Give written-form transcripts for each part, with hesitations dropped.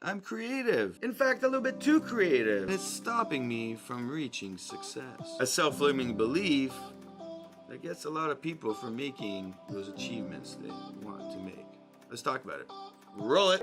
I'm creative. In fact, a little bit too creative. And it's stopping me from reaching success. A self-limiting belief that gets a lot of people from making those achievements they want to make. Let's talk about it. Roll it.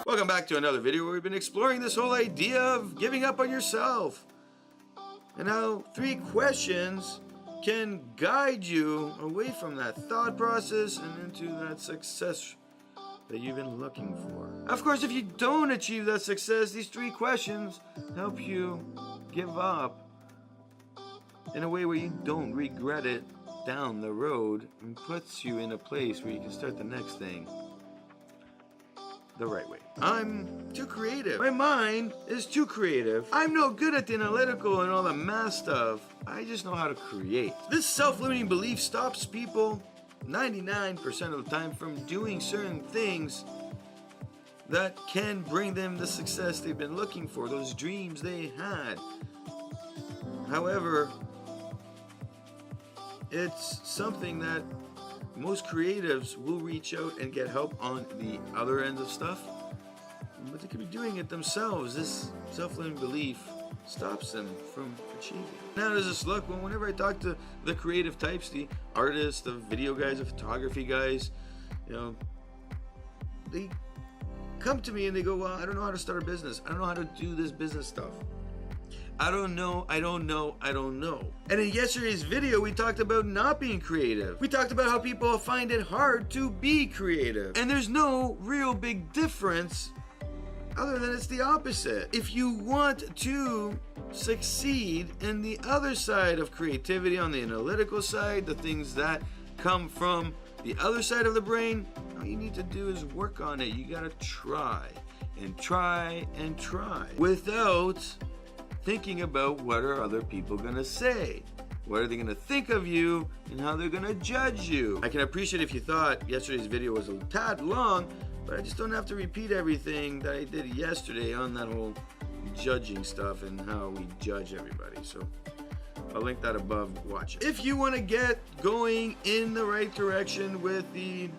Welcome back to another video where we've been exploring this whole idea of giving up on yourself and how 3 questions can guide you away from that thought process and into that success that you've been looking for. Of course, if you don't achieve that success, these 3 questions help you give up in a way where you don't regret it down the road and puts you in a place where you can start the next thing the right way. I'm too creative. My mind is too creative. I'm no good at the analytical and all the math stuff. I just know how to create. This self-limiting belief stops people 99% of the time from doing certain things that can bring them the success they've been looking for, those dreams they had. However, it's something that most creatives will reach out and get help on the other end of stuff, but they could be doing it themselves. This self-limiting belief stops them from achieving. Now does this look? Well, whenever I talk to the creative types, the artists, the video guys, the photography guys, you know, they come to me and they go, well, I don't know how to start a business. I don't know how to do this business stuff. I don't know. And in yesterday's video, we talked about not being creative. We talked about how people find it hard to be creative. And there's no real big difference other than it's the opposite. If you want to succeed in the other side of creativity, on the analytical side, the things that come from the other side of the brain, all you need to do is work on it. You gotta try and try and try without thinking about what are other people gonna say. What are they gonna think of you and how they're gonna judge you. I can appreciate if you thought yesterday's video was a tad long, but I just don't have to repeat everything that I did yesterday on that whole judging stuff and how we judge everybody. So I'll link that above, watch it. If you wanna get going in the right direction with the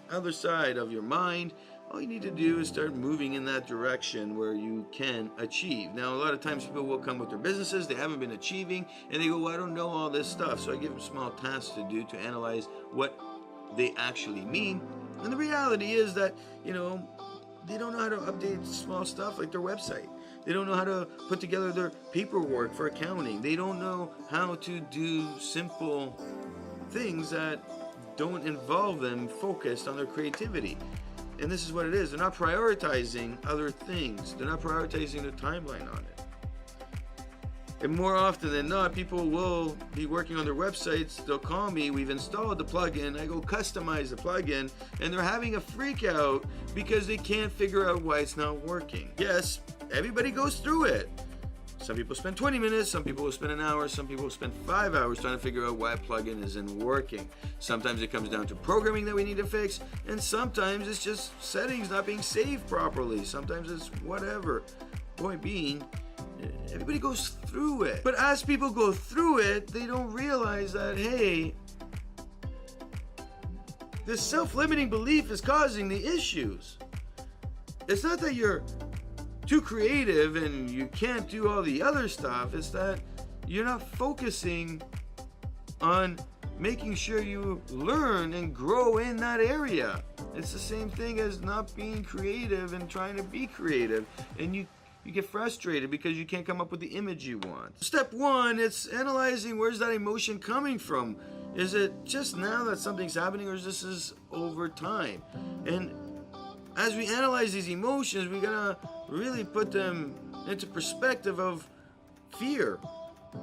other side of your mind, all you need to do is start moving in that direction where you can achieve. Now, a lot of times people will come with their businesses, they haven't been achieving, and they go, well, I don't know all this stuff. So I give them small tasks to do to analyze what they actually mean. And the reality is that, you know, they don't know how to update small stuff like their website. They don't know how to put together their paperwork for accounting. They don't know how to do simple things that don't involve them focused on their creativity. And this is what it is. They're not prioritizing other things. They're not prioritizing their timeline on it. And more often than not, people will be working on their websites. They'll call me, we've installed the plugin. I go customize the plugin, and they're having a freak out because they can't figure out why it's not working. Yes, everybody goes through it. Some people spend 20 minutes, some people will spend an hour, some people will spend 5 hours trying to figure out why a plugin isn't working. Sometimes it comes down to programming that we need to fix, and sometimes it's just settings not being saved properly. Sometimes it's whatever. Point being, everybody goes through it. But as people go through it, they don't realize that, hey, this self-limiting belief is causing the issues. It's not that you're too creative and you can't do all the other stuff. It's that you're not focusing on making sure you learn and grow in that area. It's the same thing as not being creative and trying to be creative, and you get frustrated because you can't come up with the image you want. Step 1, it's analyzing where's that emotion coming from. Is it just now that something's happening, or is this over time? And as we analyze these emotions, we gotta really put them into perspective of fear.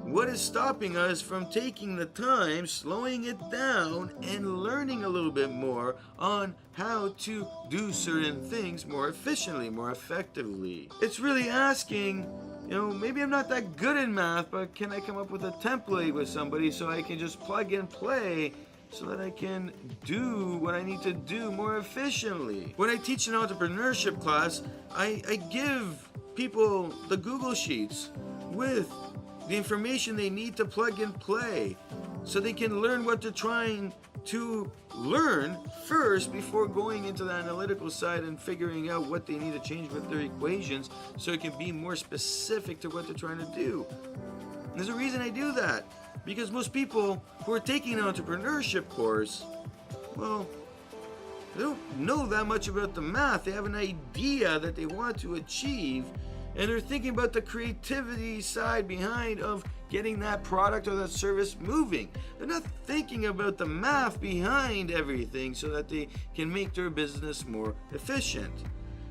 What is stopping us from taking the time, slowing it down, and learning a little bit more on how to do certain things more efficiently, more effectively? It's really asking, you know, maybe I'm not that good in math, but can I come up with a template with somebody so I can just plug and play so that I can do what I need to do more efficiently? When I teach an entrepreneurship class, I give people the Google Sheets with the information they need to plug and play so they can learn what they're trying to learn first before going into the analytical side and figuring out what they need to change with their equations so it can be more specific to what they're trying to do. There's a reason I do that, because most people who are taking an entrepreneurship course, well, they don't know that much about the math. They have an idea that they want to achieve, and they're thinking about the creativity side behind of getting that product or that service moving. They're not thinking about the math behind everything so that they can make their business more efficient.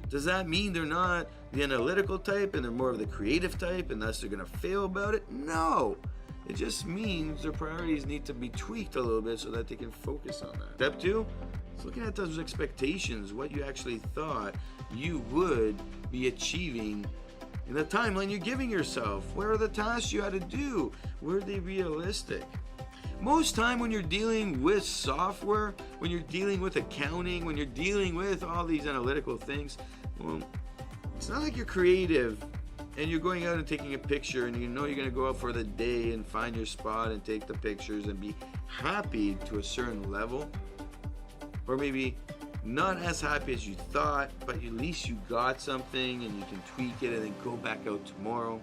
Does that mean they're not the analytical type and they're more of the creative type and thus they're going to fail about it? No. It just means their priorities need to be tweaked a little bit so that they can focus on that. Step 2, is looking at those expectations, what you actually thought you would be achieving in the timeline you're giving yourself. Where are the tasks you had to do? Were they realistic? Most time when you're dealing with software, when you're dealing with accounting, when you're dealing with all these analytical things, well, it's not like you're creative and you're going out and taking a picture and you know you're going to go out for the day and find your spot and take the pictures and be happy to a certain level, or maybe not as happy as you thought, but at least you got something and you can tweak it and then go back out tomorrow.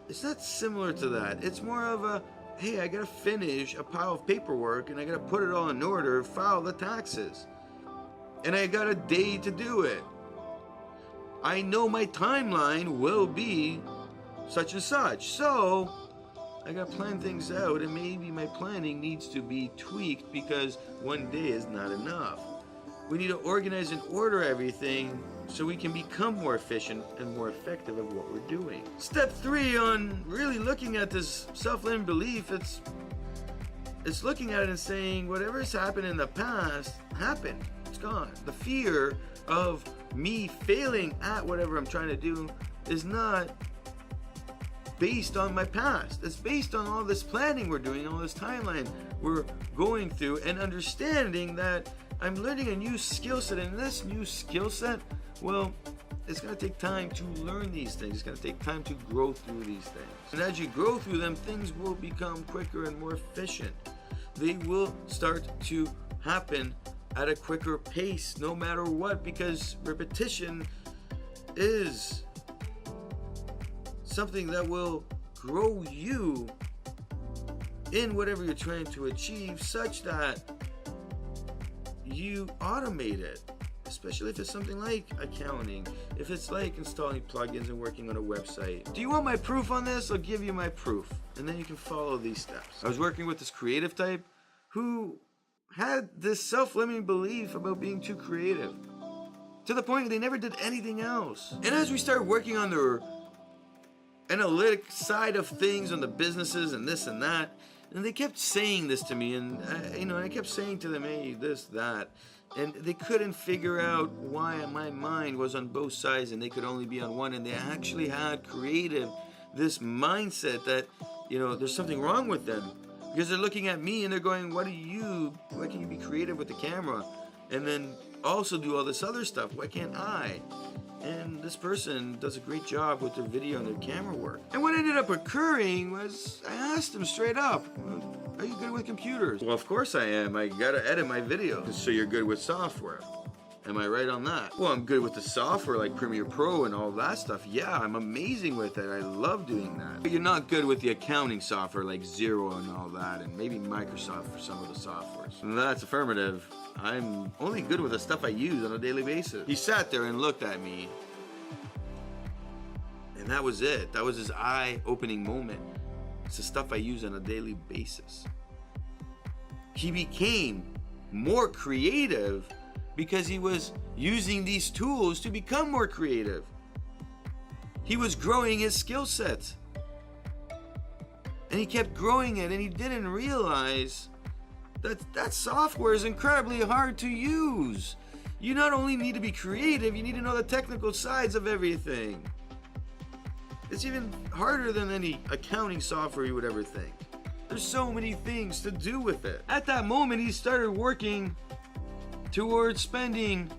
It's not similar to that. It's more of a, hey, I gotta finish a pile of paperwork and I gotta put it all in order, file the taxes, and I got a day to do it. I know my timeline will be such and such, so I gotta plan things out, and maybe my planning needs to be tweaked because one day is not enough. We need to organize and order everything so we can become more efficient and more effective at what we're doing. Step 3 on really looking at this self-limiting belief, it's looking at it and saying whatever's happened in the past happened. It's gone. The fear of me failing at whatever I'm trying to do is not based on my past. It's based on all this planning we're doing, all this timeline we're going through, and understanding that I'm learning a new skill set, and this new skill set, well, it's going to take time to learn these things. It's going to take time to grow through these things. And as you grow through them, things will become quicker and more efficient. They will start to happen at a quicker pace no matter what, because repetition is something that will grow you in whatever you're trying to achieve, such that you automate it, especially if it's something like accounting, if it's like installing plugins and working on a website. Do you want my proof on this? I'll give you my proof, and then you can follow these steps. I was working with this creative type who had this self-limiting belief about being too creative, to the point they never did anything else. And as we started working on their analytic side of things, on the businesses and this and that, and they kept saying this to me, and I kept saying to them, hey, this, that, and they couldn't figure out why my mind was on both sides and they could only be on one. And they actually had creative this mindset that there's something wrong with them, because they're looking at me and they're going, why can you be creative with the camera and then also do all this other stuff? Why can't I? And this person does a great job with their video and their camera work. And what ended up occurring was, I asked them straight up, are you good with computers? Well, of course I am. I gotta edit my videos. So you're good with software. Am I right on that? Well, I'm good with the software like Premiere Pro and all that stuff. Yeah, I'm amazing with it. I love doing that. But you're not good with the accounting software like Xero and all that, and maybe Microsoft for some of the softwares. And that's affirmative. I'm only good with the stuff I use on a daily basis. He sat there and looked at me, and that was it. That was his eye-opening moment. It's the stuff I use on a daily basis. He became more creative because he was using these tools to become more creative. He was growing his skill set. And he kept growing it, and he didn't realize that software is incredibly hard to use. You not only need to be creative, you need to know the technical sides of everything. It's even harder than any accounting software you would ever think. There's so many things to do with it. At that moment, he started working towards spending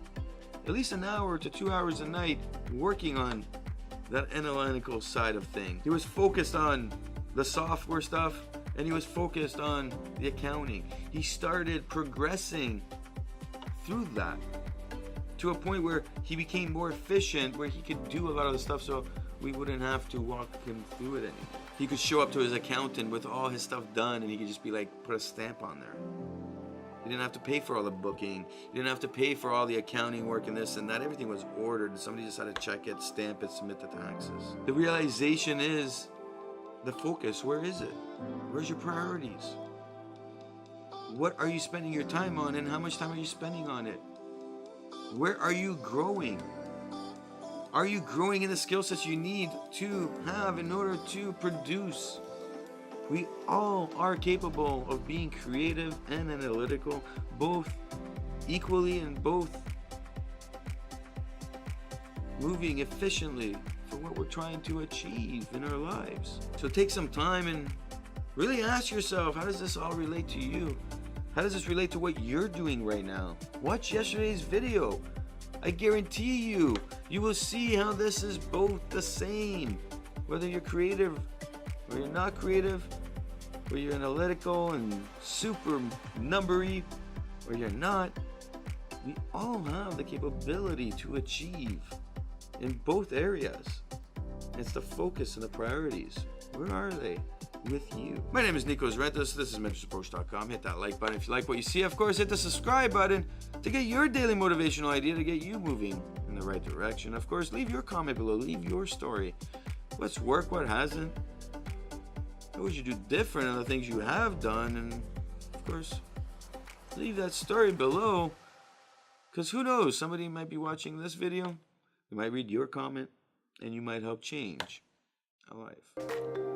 at least an hour to 2 hours a night working on that analytical side of things. He was focused on the software stuff, and he was focused on the accounting. He started progressing through that to a point where he became more efficient, where he could do a lot of the stuff, so we wouldn't have to walk him through it anymore. He could show up to his accountant with all his stuff done, and he could just be like, put a stamp on there. He didn't have to pay for all the booking. He didn't have to pay for all the accounting work and this and that. Everything was ordered. Somebody just had to check it, stamp it, submit the taxes. The realization is the focus. Where is it? Where's your priorities? What are you spending your time on, and how much time are you spending on it? Where are you growing? Are you growing in the skill sets you need to have in order to produce? We all are capable of being creative and analytical, both equally and both moving efficiently for what we're trying to achieve in our lives. So take some time and really ask yourself, how does this all relate to you? How does this relate to what you're doing right now? Watch yesterday's video. I guarantee you, you will see how this is both the same. Whether you're creative or you're not creative, or you're analytical and super numbery, or you're not, we all have the capability to achieve in both areas. It's the focus and the priorities. Where are they with you? My name is Nikos Rentas. This is mentorsapproach.com. Hit that like button if you like what you see. Of course, hit the subscribe button to get your daily motivational idea to get you moving in the right direction. Of course, leave your comment below. Leave your story. What's worked, what hasn't? What would you do different on the things you have done? And of course, leave that story below, because who knows, somebody might be watching this video, they might read your comment, and you might help change a life.